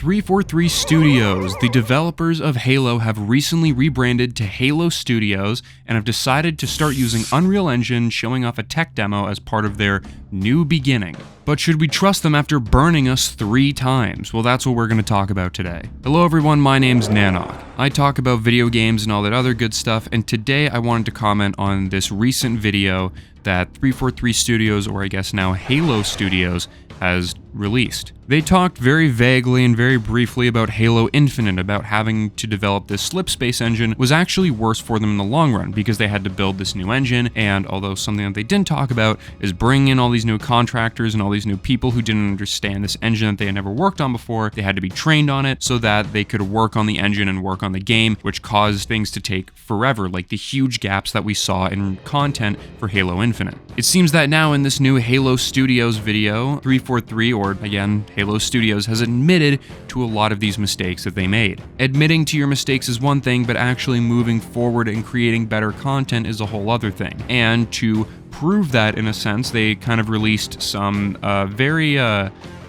343 Studios, the developers of Halo, have recently rebranded to Halo Studios and have decided to start using Unreal Engine, showing off a tech demo as part of their new beginning. But should we trust them after burning us 3 times? Well, that's what we're going to talk about today. Hello everyone, my name's Nanok. I talk about video games and all that other good stuff, and today I wanted to comment on this recent video that 343 Studios, or I guess now Halo Studios, has released. They talked very vaguely and very briefly about Halo Infinite, about having to develop this Slipspace engine was actually worse for them in the long run because they had to build this new engine, and although something that they didn't talk about is bringing in all these new contractors and all these new people who didn't understand this engine that they had never worked on before, they had to be trained on it so that they could work on the engine and work on the game, which caused things to take forever, like the huge gaps that we saw in content for Halo Infinite. It seems that now in this new Halo Studios video, 343, or again, Halo Studios, has admitted to a lot of these mistakes that they made. Admitting to your mistakes is one thing, but actually moving forward and creating better content is a whole other thing. And to prove that, in a sense, they kind of released some very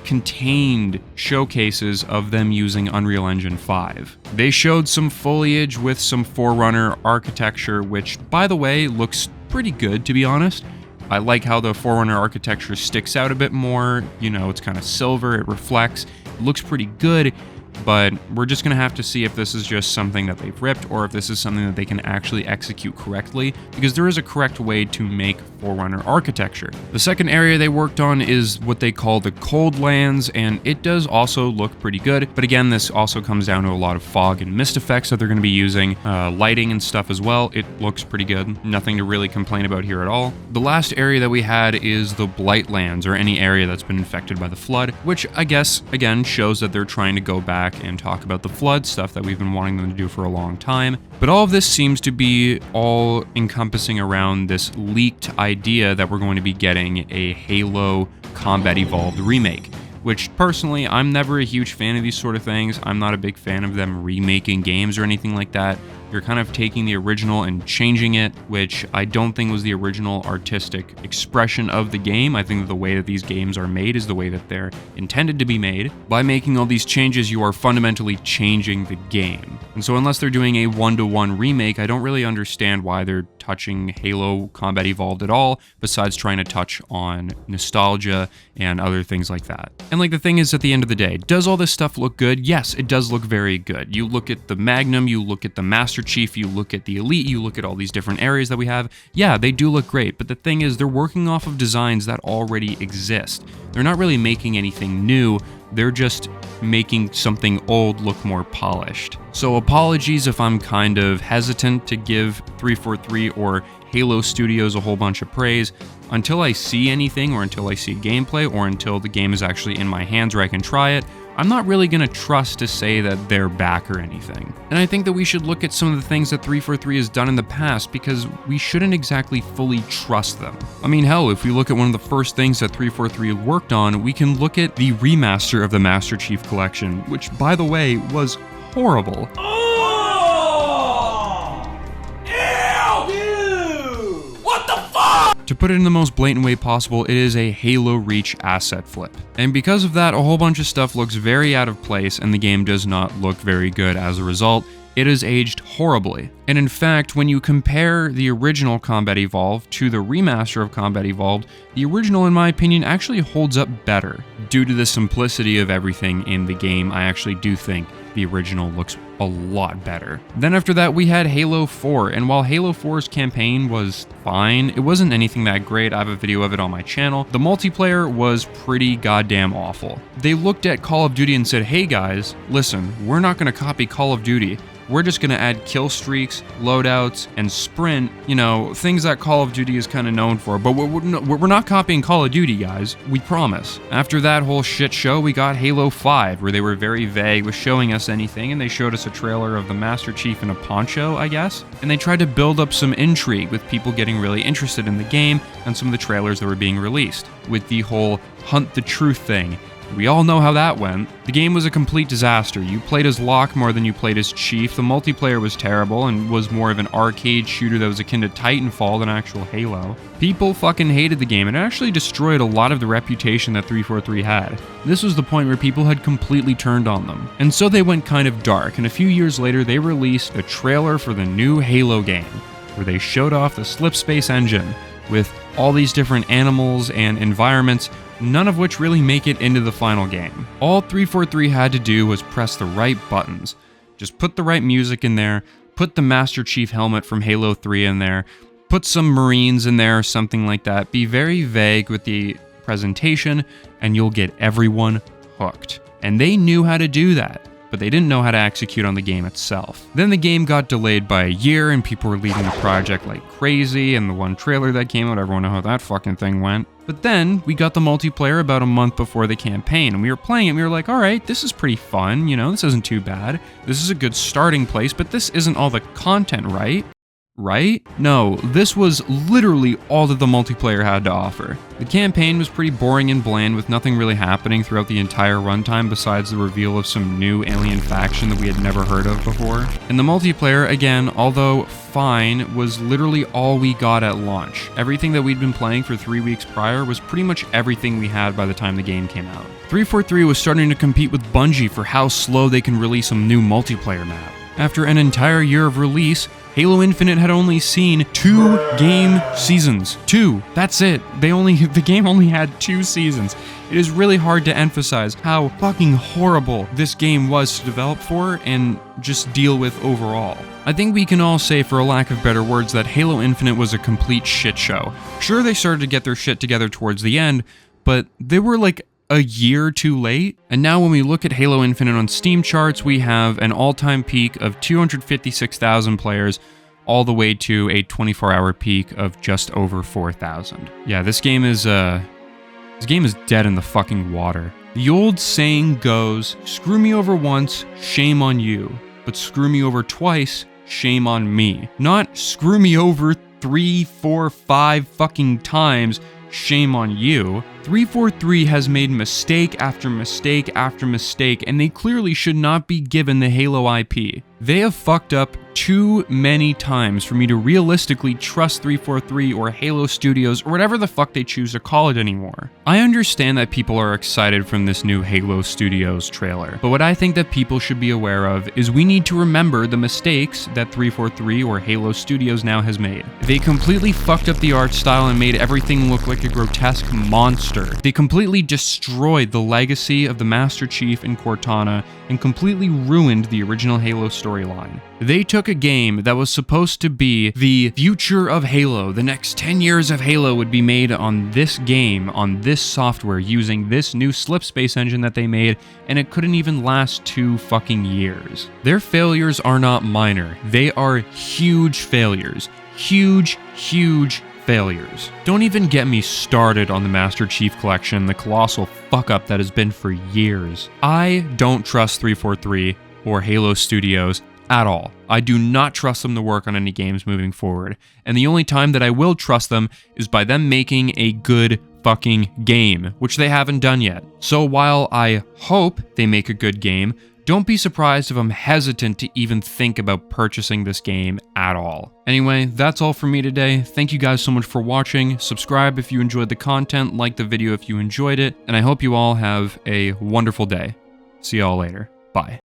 contained showcases of them using Unreal Engine 5. They showed some foliage with some Forerunner architecture, which, by the way, looks pretty good, to be honest. I like how the Forerunner architecture sticks out a bit more. You know, it's kind of silver, it reflects, it looks pretty good, but we're just going to have to see if this is just something that they've ripped or if this is something that they can actually execute correctly, because there is a correct way to make Forerunner architecture. The second area they worked on is what they call the Cold Lands, and it does also look pretty good, but again, this also comes down to a lot of fog and mist effects that they're going to be using, lighting and stuff as well. It looks pretty good. Nothing to really complain about here at all. The last area that we had is the Blight Lands, or any area that's been infected by the flood, which I guess, again, shows that they're trying to go back and talk about the flood stuff that we've been wanting them to do for a long time. But all of this seems to be all encompassing around this leaked idea that we're going to be getting a Halo Combat Evolved remake, which personally, I'm never a huge fan of these sort of things. I'm not a big fan of them remaking games or anything like that. You're kind of taking the original and changing it, which I don't think was the original artistic expression of the game. I think that the way that these games are made is the way that they're intended to be made. By making all these changes, you are fundamentally changing the game. And so unless they're doing a one-to-one remake, I don't really understand why they're touching Halo Combat Evolved at all, besides trying to touch on nostalgia and other things like that. And like the thing is, at the end of the day, does all this stuff look good? Yes, it does look very good. You look at the Magnum, you look at the Master Chief, you look at the Elite, you look at all these different areas that we have. Yeah, they do look great, but the thing is, they're working off of designs that already exist. They're not really making anything new, they're just making something old look more polished. So apologies if I'm kind of hesitant to give 343 or Halo Studios a whole bunch of praise. Until I see anything, or until I see gameplay, or until the game is actually in my hands where I can try it, I'm not really going to trust to say that they're back or anything. And I think that we should look at some of the things that 343 has done in the past, because we shouldn't exactly fully trust them. I mean, hell, if we look at one of the first things that 343 worked on, we can look at the remaster of the Master Chief Collection, which, by the way, was horrible. To put it in the most blatant way possible, it is a Halo Reach asset flip. And because of that, a whole bunch of stuff looks very out of place, and the game does not look very good as a result. It has aged horribly. And in fact, when you compare the original Combat Evolved to the remaster of Combat Evolved, the original, in my opinion, actually holds up better. Due to the simplicity of everything in the game, I actually do think the original looks a lot better. Then after that, we had Halo 4, and while Halo 4's campaign was fine, it wasn't anything that great. I have a video of it on my channel. The multiplayer was pretty goddamn awful. They looked at Call of Duty and said, hey guys, listen, we're not gonna copy Call of Duty. We're just going to add kill streaks, loadouts, and sprint, you know, things that Call of Duty is kind of known for. But we're not copying Call of Duty, guys. We promise. After that whole shit show, we got Halo 5, where they were very vague with showing us anything, and they showed us a trailer of the Master Chief in a poncho, I guess. And they tried to build up some intrigue with people getting really interested in the game and some of the trailers that were being released, with the whole Hunt the Truth thing. We all know how that went. The game was a complete disaster. You played as Locke more than you played as Chief. The multiplayer was terrible and was more of an arcade shooter that was akin to Titanfall than actual Halo. People fucking hated the game, and it actually destroyed a lot of the reputation that 343 had. This was the point where people had completely turned on them. And so they went kind of dark, and a few years later they released a trailer for the new Halo game, where they showed off the Slipspace engine with all these different animals and environments, none of which really make it into the final game. All 343 had to do was press the right buttons. Just put the right music in there, put the Master Chief helmet from Halo 3 in there, put some Marines in there or something like that. Be very vague with the presentation, and you'll get everyone hooked. And they knew how to do that, but they didn't know how to execute on the game itself. Then the game got delayed by a year, and people were leaving the project like crazy, and the one trailer that came out, everyone know how that fucking thing went. But then we got the multiplayer about a month before the campaign, and we were playing it, and we were like, alright, this is pretty fun, you know, this isn't too bad. This is a good starting place, but this isn't all the content, right? Right? No, this was literally all that the multiplayer had to offer. The campaign was pretty boring and bland, with nothing really happening throughout the entire runtime besides the reveal of some new alien faction that we had never heard of before. And the multiplayer, again, although fine, was literally all we got at launch. Everything that we'd been playing for 3 weeks prior was pretty much everything we had by the time the game came out. 343 was starting to compete with Bungie for how slow they can release a new multiplayer map. After an entire year of release, Halo Infinite had only seen 2 game seasons. 2. That's it. The game only had 2 seasons. It is really hard to emphasize how fucking horrible this game was to develop for and just deal with overall. I think we can all say, for a lack of better words, that Halo Infinite was a complete shit show. Sure, they started to get their shit together towards the end, but they were like a year too late. And now when we look at Halo Infinite on Steam charts, we have an all-time peak of 256,000 players all the way to a 24-hour peak of just over 4,000. Yeah, this game is dead in the fucking water. The old saying goes, screw me over once, shame on you, but screw me over twice, shame on me. Not screw me over 3, 4, 5 fucking times, shame on you. 343 has made mistake after mistake after mistake, and they clearly should not be given the Halo IP. They have fucked up too many times for me to realistically trust 343 or Halo Studios or whatever the fuck they choose to call it anymore. I understand that people are excited from this new Halo Studios trailer, but what I think that people should be aware of is we need to remember the mistakes that 343 or Halo Studios now has made. They completely fucked up the art style and made everything look like a grotesque monster. They completely destroyed the legacy of the Master Chief and Cortana and completely ruined the original Halo storyline. They took a game that was supposed to be the future of Halo. The next 10 years of Halo would be made on this game, on this software, using this new Slipspace engine that they made, and it couldn't even last 2 fucking years. Their failures are not minor. They are huge failures. Huge failures. Don't even get me started on the Master Chief Collection, the colossal fuck-up that has been for years. I don't trust 343 or Halo Studios at all. I do not trust them to work on any games moving forward, and the only time that I will trust them is by them making a good fucking game, which they haven't done yet. So while I hope they make a good game, don't be surprised if I'm hesitant to even think about purchasing this game at all. Anyway, that's all from me today. Thank you guys so much for watching. Subscribe if you enjoyed the content, like the video if you enjoyed it, and I hope you all have a wonderful day. See y'all later. Bye.